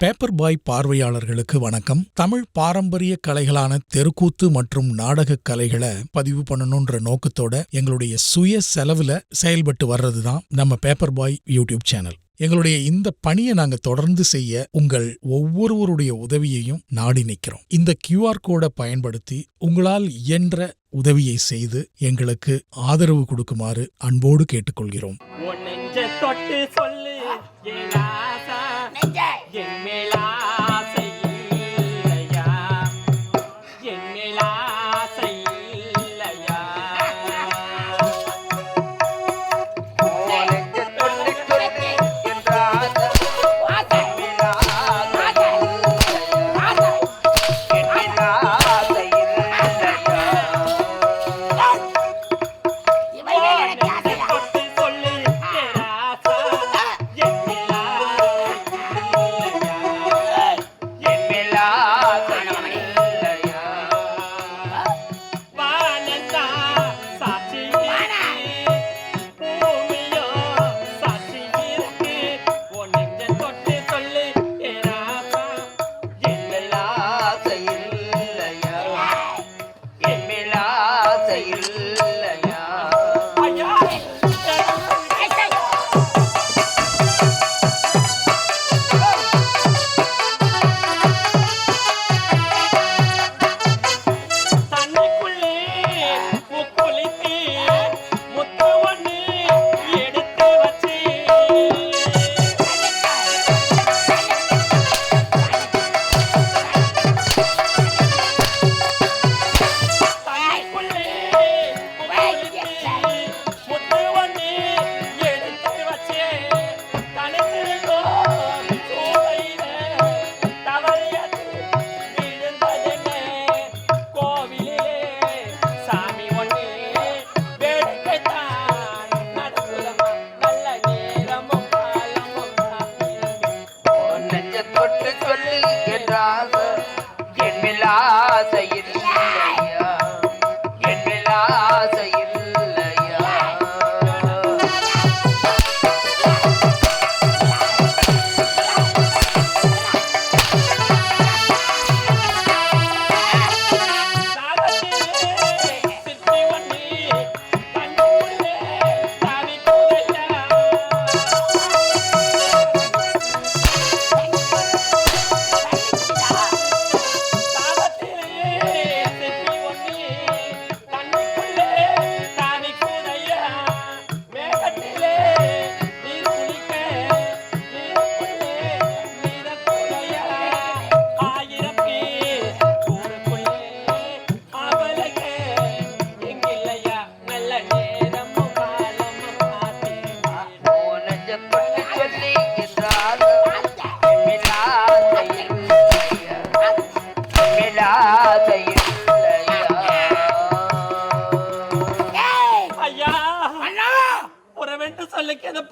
Paper பாய் பார்வையாளர்களுக்கு வணக்கம். தமிழ் பாரம்பரிய கலைகளான தெருக்கூத்து மற்றும் நாடக கலைகளை பதிவு பண்ணணும்ன்ற நோக்கத்தோட எங்களுடைய சுய செலவுல செயல்பட்டு வர்றதுதான் நம்ம பேப்பர் பாய் யூடியூப் சேனல். எங்களுடைய இந்த பணியை நாங்க தொடர்ந்து செய்ய உங்கள் ஒவ்வொருவருடைய உதவியையும் நாடி நிற்கிறோம். இந்த QR கோடை பயன்படுத்தி உங்களால் இயன்ற உதவியை செய்து எங்களுக்கு ஆதரவு கொடுக்குமாறு அன்போடு கேட்டுக்கொள்கிறோம்.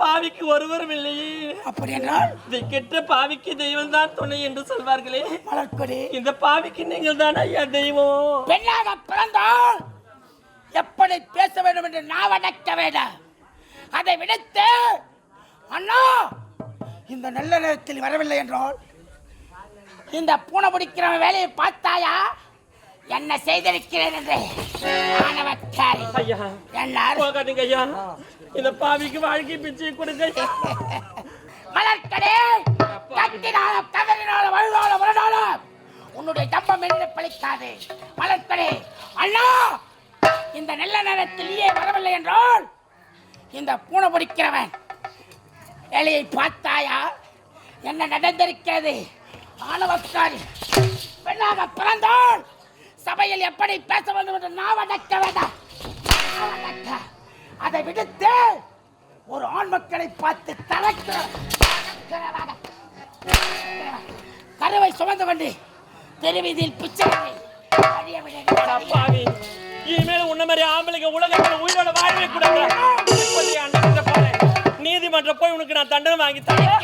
பாவிக்கு ஒருவரும் இல்லையே. அப்படி என்றால் கெட்ட பாவிக்கு தெய்வம் தான் துணை என்று சொல்வார்களே. இந்த பாவிக்கு நீங்கள் தான் ஐயா தெய்வம். பெண்ணாக பிறந்தால் எப்படி பேச வேண்டும் என்று நான் அடக்க வேண்டாம். அதை விடுத்து அண்ணா இந்த நல்ல நேரத்தில் வரவில்லை என்றால் இந்த பூனை பிடிக்கிறவன் வேலையை பார்த்தாயா என்ன செய்திருக்கிறேன் என்று போகாதீங்க ஐயா. இந்த பாவிக்கு வாழ்க்கை பிச்சை கொடுங்க. மலர்கடே கத்தினாலும் கதறினாலும் வழுதாலும் வரனாலும் உன்னுடைய தம்பம் என்று பழிக்காது. மலர்கடே அண்ணா இந்த நல்ல நேரத்திலேயே வரவில்லை என்றால் இந்த பூனை பிடிக்கிறவன் வேலையை பார்த்தாயா என்ன நடந்திருக்கிறது. ஆணவக்காரி பெண்ணாக பிறந்தால் சபையில் எப்படி பேச வேண்டும் என்று நான் அடக்க வேண்டாம். அதை விடுத்து ஒரு ஆண் மக்களை பார்த்து கருவை சுமந்து கொண்டு தெருவீதியில் பிச்சை இனிமேல் உன்ன மாதிரி ஆம்பளைங்க உலகத்தில் உயிரோட வாழவே கூடாது. நீதிமன்றம் போய் உனக்கு நான் தண்டனை வாங்கி தரேன்.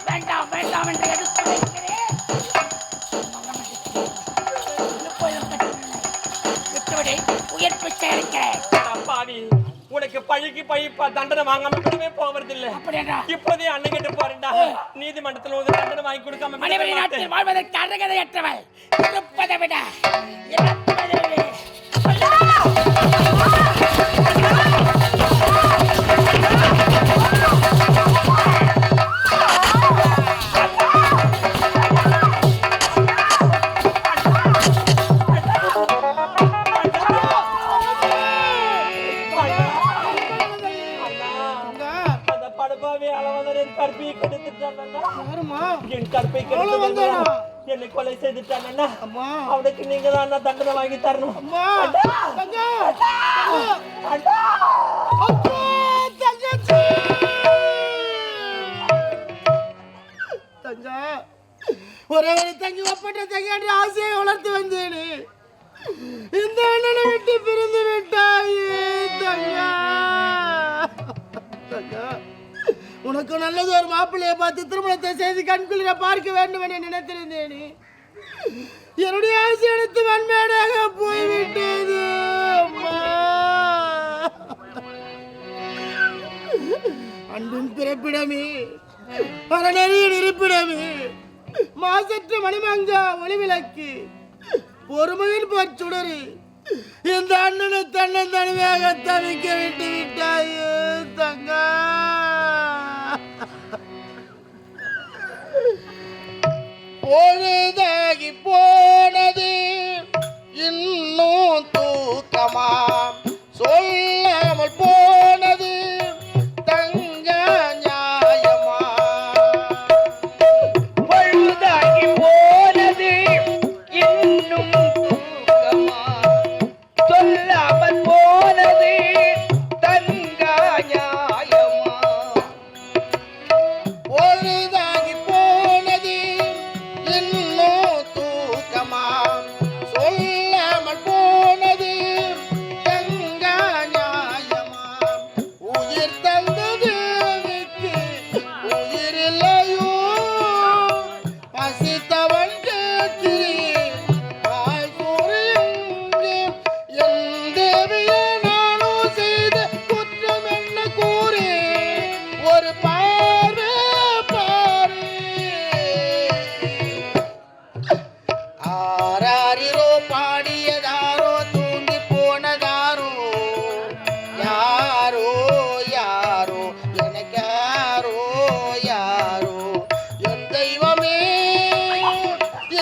வேண்டாம் வேண்டாம் என்று எடுத்து வைக்கிறேன். பழிக்கு பழி தண்டனை வாங்காம விடவே போவதில்லை. அப்படியா? இப்போதே அண்ணன் கிட்ட போறேன்டா. நீதிமன்றத்தில் ஒரு தண்டனை வாங்கி கொடுக்காம மனைவி நாட்டில் வாழ்வதற்கு அருகதையற்றவள் இருப்பதை விட இறப்பதை விட. என்னை கொலை செய்துட்டான். அவனுக்கு நீங்க தான் தண்டனை வாங்கி தரணும். ஒரே ஒரு தங்கி ஒப்பட்ட தங்கி ஆசையை வளர்த்து வந்தேனே, இந்த அண்ணனை விட்டு பிரிந்து விட்டாயே தங்கா. உனக்கு நல்லது ஒரு மாப்பிள்ளையை பார்த்து திருமணத்தை செய்து கண்குளிர பார்க்க வேண்டும் என நினைத்திருந்தேனே. என்னுடைய ஆசை எடுத்து வன்மேடாக போய்விட்டது. அன்பின் பிறப்பிடமே, அறநெறியின் இருப்பிடமே, மாசற்ற மணிமங்கா ஒளிவிளக்கு, பொறுமையின் பொற்சுடரு, இந்த அண்ணனை தன்னன் தனியாக தவிக்க விட்டு விட்டாயே தங்கா. பொழுதாகி போனது இன்னும் தூக்கமா, சொல்லாமல் போனது தங்க நியாயமா. பொழுதாகி போனது இன்னும் தூக்கமா, சொல்லாமல் போனது தங்க நியாயமா. பொழுதாகி போனது இன்னும் தூக்கமா, சொல்லாமல் போனது தங்க நியாயமா. உயிர் தந்தது விட்டு உயிர் இல்லையோ, பசித்தவன் கேட்கிறேன் பால் சோறு எங்கே. என் தேவியை நானும் செய்த குற்றம் என்ன கூறே, ஒரு பார்வை பாரு. ஆராரிரோ பாடியதாரோ தூங்கி போனதாரோ, யாரோ யாரோ எனக்கு யாரோ யாரோ. என் தெய்வமே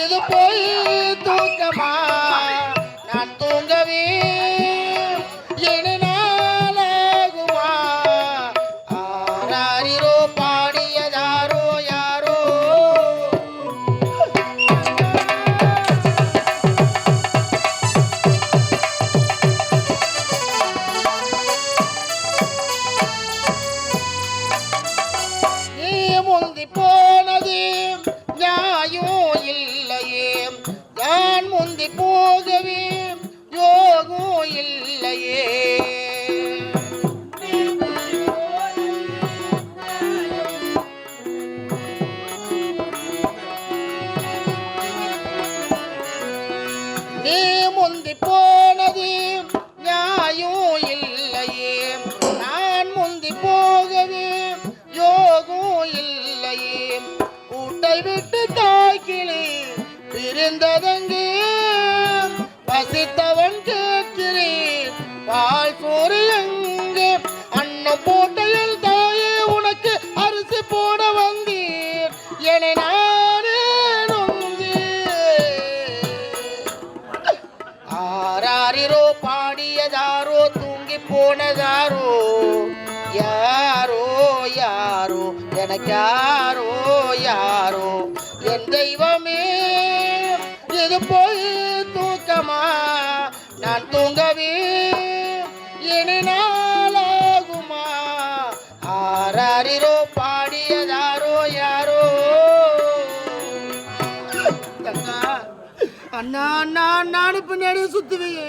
இது போய் தூக்கமா, நான் தூங்கவே என நாளாகுமா. ஆராரிரோ பாடியதாரோ யாரோ. நீ முந்தி போனது நியாயம் இல்லையே, நான் முந்தி போகவே யோகம் இல்லையே. நீ முந்தி போனது நியாயம் இல்லையே, நான் முந்தி போகவே யோகம் இல்லையே. கூட்டை விட்டு தாக்கிலே பிரிந்ததங்கே, பசித்தவன் கேட்கிறேன் பால் சோறு எங்கே. அன்னம் போட்டையில் தாயே உனக்கு அரிசி போட வந்தீர், என்னை நானே நொந்தேன். ஆராரிரோ பாடியதாரோ தூங்கி போனதாரோ, யாரோ யாரோ எனக்கு யாரோ யாரோ. என் தெய்வமே இது போய் தூக்கமா, நான் தூங்கவே இனி நாளாகுமா. ஆராரிரோ பாடியதாரோ யாரோ. அண்ணா அண்ணா அண்ணான்னு பின்னாடி சுத்துவீங்க.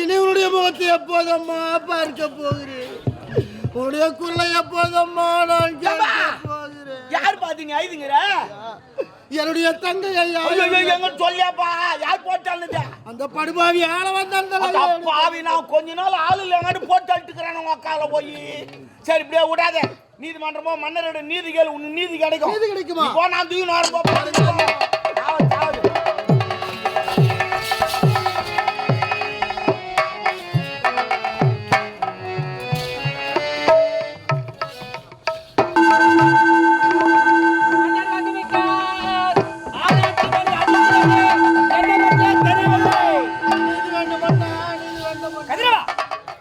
இனி உன்னுடைய முகத்தை எப்போதம்மா பார்க்க போகிறேன், உன்னுடைய குரலை எப்போதம்மா நான் கேட்க போகிறேன். யார் பாத்தீங்க ஐதுங்கிற என்னுடைய தங்கை ஐயா. எங்க சொல்லியாப்பா யார் போட்டான்னு அந்த படுபாவி ஆள வந்தாங்க. பாவி நான் கொஞ்ச நாள் ஆளு இல்லைங்காட்டி போட்டு அழுட்டுக்கிறேன் உங்க அக்கால போய். சரி இப்படியே விடாத, நீதிமன்றமோ மன்னரோட நீதி கேளு, உன் நீதி கிடைக்கும். நீதி கிடைக்குமா? இப்போ நான் தூக்கி நான்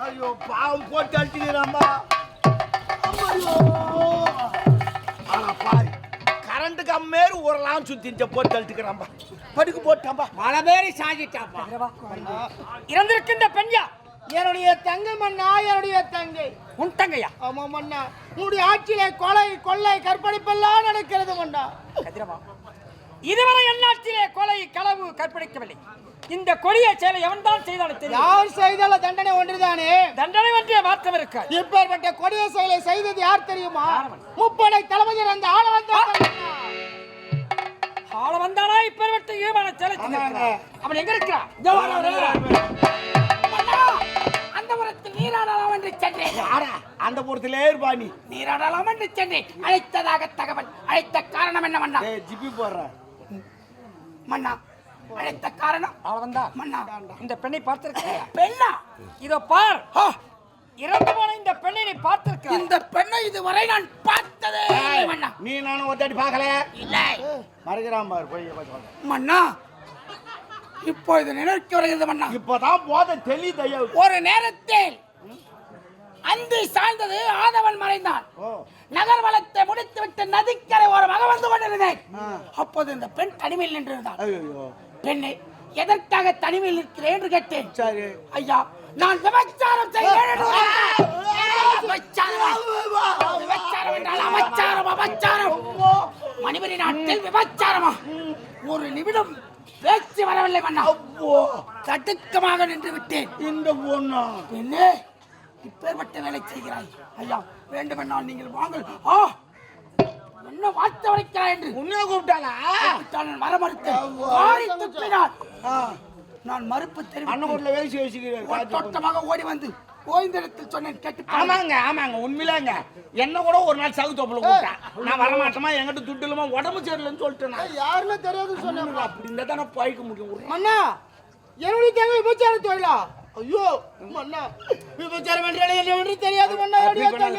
ஐயோ பாவம் போட்டு அழுட்டுக்கிறாம்பா. கரண்ட் கம்மேறு ஊரெல்லாம் சுத்திச்ச போட்டு அழுட்டுக்கிறாம்பா. படுக்கு போட்டாம்பா. பல பேரை சாஞ்சிட்டாப்பா. இறந்திருக்கின்ற பெண்யா என்னுடைய தங்கை மன்னா, என்னுடைய தங்கை. உன் தங்கையா? ஆமா மன்னா, உன்னுடைய ஆட்சியிலே கொலை கொள்ளை கற்பழிப்பெல்லாம் நடக்கிறது மன்னா. கதிரவா, இதுவரை எந்நாட்டிலே கொலை களவு கற்பழிக்கவில்லை. இந்த கொடிய செயலை எவன் தான் செய்தாலும் தெரியும். யார் செய்தால தண்டனை ஒன்றுதானே. தண்டனை ஒன்றே மாற்றம் இருக்க. இப்பேற்பட்ட கொடிய செயலை செய்தது யார் தெரியுமா? முப்படை தளபதி அந்த ஆள வந்தானா இப்பேற்பட்ட ஈவான செயலை செய்திருக்கிறான். அவன் எங்க இருக்கிறான்? அந்த புறத்தில் நீராடலாம் என்று சென்றேன். அந்த புறத்திலே இருப்பா நீ. நீராடலாம் என்று சென்றேன். அழைத்ததாக தகவல். அழைத்த காரணம் என்ன மன்னா? ஜிப்பி போடுற மன்னா, அழைத்த காரணம் அவன் வந்தா மன்னா. இந்த பெண்ணை பார்த்திருக்கியா? பெண்ணா? இதோ பார், இறந்து போன இந்த பெண்ணை நீ பார்த்திருக்க? இந்த பெண்ணை இதுவரை நான் பார்த்ததே இல்லை மன்னா. நீ நானும் ஒத்தாடி பார்க்கல. இல்லை மறைக்கிறான் பாரு போய் மன்னா. இப்போ இது நினைக்க வருகிறது மன்னா. இப்பதான் போத தெளிதையா. ஒரு நேரத்தில் அந்தி சாய்ந்தது, ஆதவன் மறைந்தான். நகர் வளத்தை முடித்துவிட்டு நதிக்கரை ஓரமாக வந்து கொண்டிருந்தேன். அப்போது இந்த பெண் தனிமையில் நின்றிருந்தாள். பெண்ணை எதற்காக தனிமையில் இருக்கிறேன் என்று கேட்டேன். சரி ஐயா, நான் விபச்சாரம் செய்கிறேன் என்று விபச்சாரம் என்றால் அபச்சாரம். அபச்சாரம் மணிபரி நாட்டில் விபச்சாரமா? ஒரு நிமிடம் பேச்சு வரவில்லை மன்னா. தடுக்கமாக நின்று விட்டேன். இந்த பொண்ணா என்ன இப்பேற்பட்ட வேலை செய்கிறாய்? ஐயா, வேண்டுமென்றால் நீங்கள் வாங்கள். என்ன வார்த்தை வரைக்கிறாய் என்று உன்னை கூப்பிட்டாளா? வர மறுத்தேன். நான் மறுப்பு தெரிவித்தேன். அண்ணன் வேசி வச்சுக்கிறேன். தோட்டமாக ஓடி வந்து ஓய்ந்த இடத்தில் சொன்னேன். கேட்டு ஆமாங்க ஆமாங்க உண்மையிலாங்க. என்ன கூட ஒரு நாள் சகு தோப்புல கூப்பிட்டேன். நான் வரமாட்டோமா, எங்கிட்ட துட்டு இல்லாம உடம்பு சரியில்லைன்னு சொல்லிட்டேன். யாருமே தெரியாது சொன்னாங்க. அப்படி இருந்தா தானே பழிக்க முடியும். மன்னா, என்னுடைய தேவை விபச்சார தொழிலா? ஐயோ மன்னா, விபச்சாரம் என்றால் என்னவென்று தெரியாது மன்னா.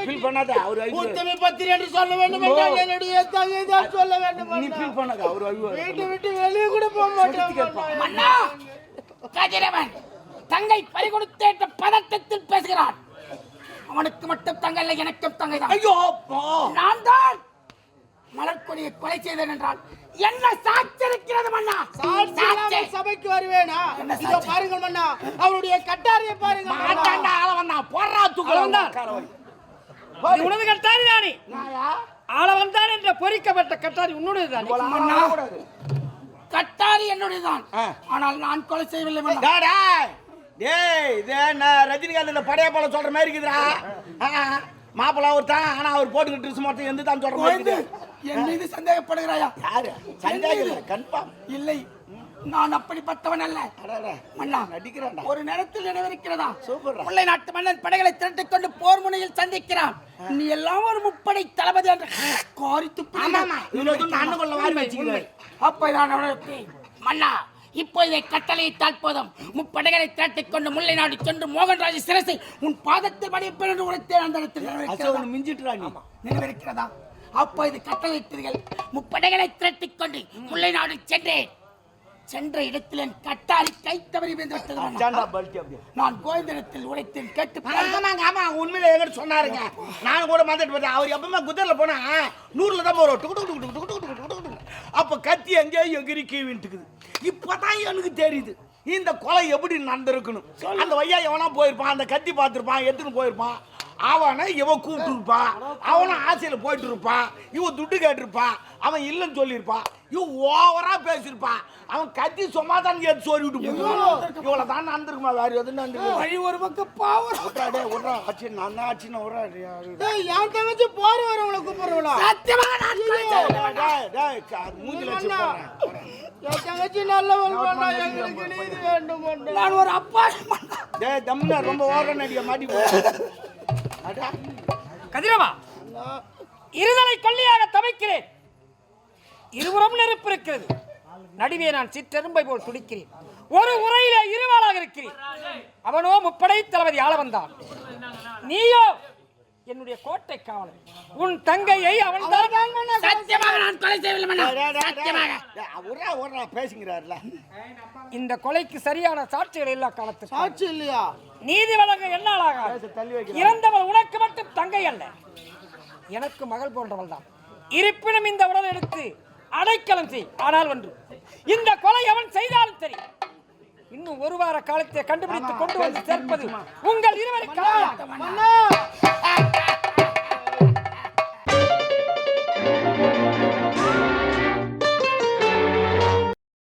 ஃபீல் பண்ணாத. அவர் உத்தமி பத்திரி என்று சொல்ல வேண்டும் என்றால் என்னுடைய தங்கை தான் சொல்ல வேண்டும். நீ ஃபீல் பண்ணாத. அவர் ஐயோ வீட்டை விட்டு வெளியே கூட போக மாட்டேன் மன்னா. கதிரவன் தங்கை பறி கொடுத்த பதட்டத்தில் பேசுகிறான். அவனுக்கு மட்டும் தங்கை இல்லை, எனக்கும் தங்கை தான். ஐயோ நான் தான் மலர்கொடியை கொலை செய்தேன் என்றால் என்ன சாட்சி இருக்கிறது மன்னா? சாட்சி சபைக்கு வருவேனா? இதோ பாருங்கள் மன்னா, அவருடைய கட்டாரியை பாருங்கள். மாட்டாண்டா ஆள வந்தா போறா தூக்கல வந்தா. உனது கட்டாரி தானே? ஆள வந்தான் என்ற பொறிக்கப்பட்ட கட்டாரி உன்னுடைய தானே? மன்னா, கட்டாரி என்னுடையதான். ஆனால் நான் கொலை செய்யவில்லை மன்னா. டேய் இது நான் ரஜினிகாந்த் இந்த படைய போல சொல்ற மாதிரி இருக்குதுடா. மாப்பிள்ள அவர் தான், ஆனா அவர் போட்டுக்கிட்டு ட்ரெஸ் மட்டும் எந்த தான் சொல்ற மாதிரி இருக்குது. என் மீது சந்தேகப்படுகிறாயா? யாரு சந்தேகம்? கன்ஃபார்ம் இல்லை, நான் அப்படிப்பட்டவன் அல்ல மன்னா. நடிக்கிறான். ஒரு நேரத்தில் நினைவிருக்கிறதா? சூப்பர். முல்லை நாட்டு மன்னன் படைகளை திரட்டிக் கொண்டு போர் முனையில் சந்திக்கிறான். நீ எல்லாம் ஒரு முப்படை தளபதி என்று காரித்து அண்ணன் வாரி வச்சுக்கிறேன். அப்ப நான் மன்னா, இப்போ இதை கட்டளையிட்டால் போதும். முப்படைகளை திரட்டிக் கொண்டு முல்லை நாடு சென்று மோகன்ராஜ் சிரசை உன் பாதத்தில் பணிப்பேன் என்று உரைத்தேன். அந்த இடத்தில் நினைவிருக்கிறதா? அப்போ இது கட்டளையிட்டீர்கள். முப்படைகளை திரட்டிக் கொண்டு முல்லை நாடு சென்றேன். சென்ற இடத்தில் என் கட்டாரி கை தவறி விழுந்து விட்டது. நான் கோவிந்தத்தில் உரைத்தேன். கேட்டு உண்மையில எங்கிட்ட சொன்னாருங்க. நான் கூட வந்துட்டு அவர் எப்பவுமே குதிரைல போனா 100ல தான் போறோம். அப்ப கத்தி எங்கேயோ எகிரி கீவிட்டுக்குது. இப்பதான் எனக்கு தெரியுது இந்த கொலை எப்படி நடந்திருக்கணும். அந்த வையா எவனா போயிருப்பான், அந்த கத்தி பார்த்துருப்பான், எடுத்துன்னு போயிருப்பான். அவனை இவன் கூப்பிட்டு இருப்பான், அவனும் ஆசையில போயிட்டு இருப்பான், இவன் துட்டு கேட்டிருப்பான், அவன் இல்லைன்னு சொல்லியிருப்பான், இவன் ஓவரா பேசியிருப்பான், அவன் கத்தி சும்மா தான் எடுத்து சொல்லி விட்டு இவ்வளவு தான் நடந்திருக்குமா? வேற எதுவும் நடந்திருக்கு? ஒரு பக்கம் பாவம் நான் என் தங்கச்சி போற வரவங்களை கூப்பிடுறவளா? டேய், மூஞ்சில வச்சு போடுறேன். என் தங்கச்சி நல்லவள் மன்னா, எங்களுக்கு நீதி வேண்டும் மன்னா. நான் ஒரு அப்பா மன்னா. டேய், தம்முனா ரொம்ப ஓரம் நடிக்க மாட்டி போ. அடா, கதிரவா, இருதலை கொல்லியாக தவிக்கிறேன். இருபுறம் நெருப்பு இருக்கிறது. நடுவே நான் சிற்றெரும்பை போல் துடிக்கிறேன். ஒரு உரையிலே இருவாளாக இருக்கிறேன். அவனோ முப்படை தளபதி ஆள வந்தான். நீயோ என்னுடைய கோட்டை காவலன். உன் தங்கையை அவன் சத்தியமாக நான் கொலை செய்யவில்லை மன்னா. டேய், டேய், சத்தியமாக. டேய், ஒரா பேசுகிறார்ல. இந்த கொலைக்கு சரியான சாட்சிகள் எல்லா காலத்துக்கும் சாட்சி இல்லையா? நீதி வழங்க என்னாலாக. தள்ளி வைக்க. இறந்தவள் உனக்கு மட்டும் தங்கை அல்ல, எனக்கு மகள் போன்றவள் தான். இருப்பினும் இந்த உடல் எடுத்து அடைக்கலம் செய். ஆனால் ஒன்று, இந்த கொலை அவன் செய்தாலும் சரி, இன்னும் ஒரு வார காலத்தை கண்டுபிடித்து கொண்டு வந்து சேர்ப்பது உங்கள் இருவரை மன்னா